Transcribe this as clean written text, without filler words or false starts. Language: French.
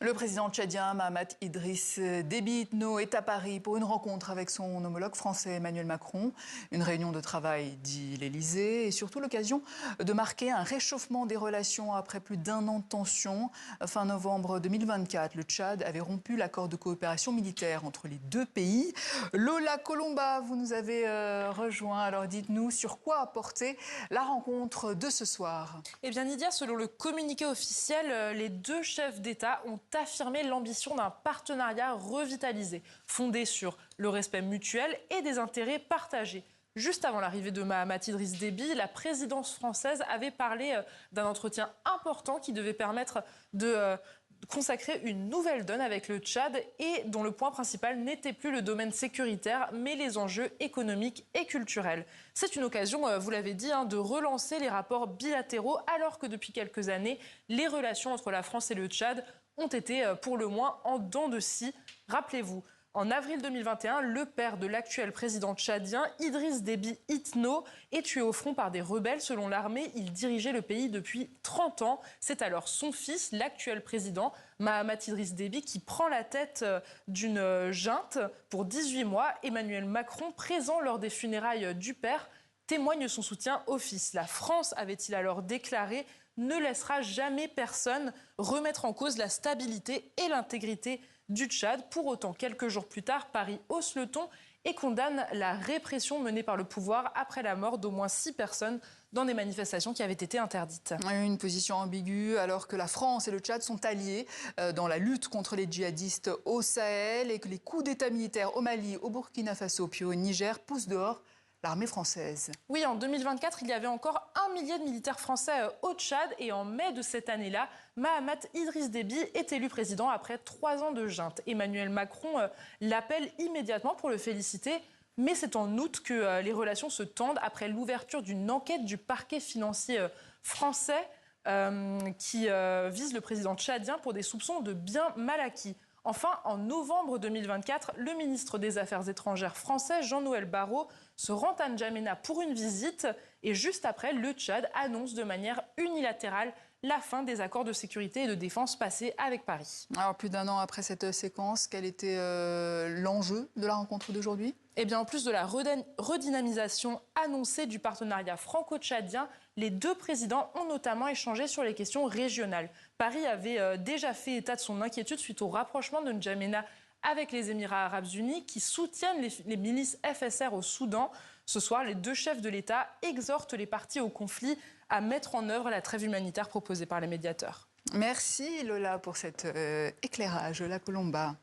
Le président tchadien Mahamat Idriss Déby Itno est à Paris pour une rencontre avec son homologue français Emmanuel Macron. Une réunion de travail, dit l'Élysée, et surtout l'occasion de marquer un réchauffement des relations après plus d'un an de tension. Fin novembre 2024, le Tchad avait rompu l'accord de coopération militaire entre les deux pays. Lola Colomba, vous nous avez rejoint. Alors dites-nous sur quoi a porté la rencontre de ce soir. Eh bien Lydia, selon le communiqué officiel, les deux chefs d'État ont affirmé l'ambition d'un partenariat revitalisé, fondé sur le respect mutuel et des intérêts partagés. Juste avant l'arrivée de Mahamat Idriss Déby, la présidence française avait parlé d'un entretien important qui devait permettre de consacrer une nouvelle donne avec le Tchad et dont le point principal n'était plus le domaine sécuritaire, mais les enjeux économiques et culturels. C'est une occasion, vous l'avez dit, de relancer les rapports bilatéraux, alors que depuis quelques années, les relations entre la France et le Tchad ont été pour le moins en dents de scie. Rappelez-vous, en avril 2021, le père de l'actuel président tchadien, Idriss Déby Itno, est tué au front par des rebelles. Selon l'armée, il dirigeait le pays depuis 30 ans. C'est alors son fils, l'actuel président, Mahamat Idriss Déby, qui prend la tête d'une junte pour 18 mois. Emmanuel Macron, présent lors des funérailles du père, témoigne son soutien au fils. La France, avait-il alors déclaré, ne laissera jamais personne remettre en cause la stabilité et l'intégrité du Tchad. Pour autant, quelques jours plus tard, Paris hausse le ton et condamne la répression menée par le pouvoir après la mort d'au moins 6 personnes dans des manifestations qui avaient été interdites. Une position ambiguë alors que la France et le Tchad sont alliés dans la lutte contre les djihadistes au Sahel et que les coups d'État militaires au Mali, au Burkina Faso puis au Niger poussent dehors l'armée française. Oui, en 2024, il y avait encore 1 millier de militaires français au Tchad. Et en mai de cette année-là, Mahamat Idriss Déby est élu président après 3 ans de junte. Emmanuel Macron l'appelle immédiatement pour le féliciter. Mais c'est en août que les relations se tendent après l'ouverture d'une enquête du parquet financier français qui vise le président tchadien pour des soupçons de biens mal acquis. Enfin, en novembre 2024, le ministre des Affaires étrangères français, Jean-Noël Barrot, se rend à N'Djamena pour une visite. Et juste après, le Tchad annonce de manière unilatérale la fin des accords de sécurité et de défense passés avec Paris. Alors, plus d'un an après cette séquence, quel était l'enjeu de la rencontre d'aujourd'hui ? Eh bien, en plus de la redynamisation annoncée du partenariat franco-tchadien, les deux présidents ont notamment échangé sur les questions régionales. Paris avait déjà fait état de son inquiétude suite au rapprochement de N'Djamena avec les Émirats arabes unis qui soutiennent les milices FSR au Soudan. Ce soir, les deux chefs de l'État exhortent les parties au conflit à mettre en œuvre la trêve humanitaire proposée par les médiateurs. Merci Lola pour cet éclairage, la Colomba.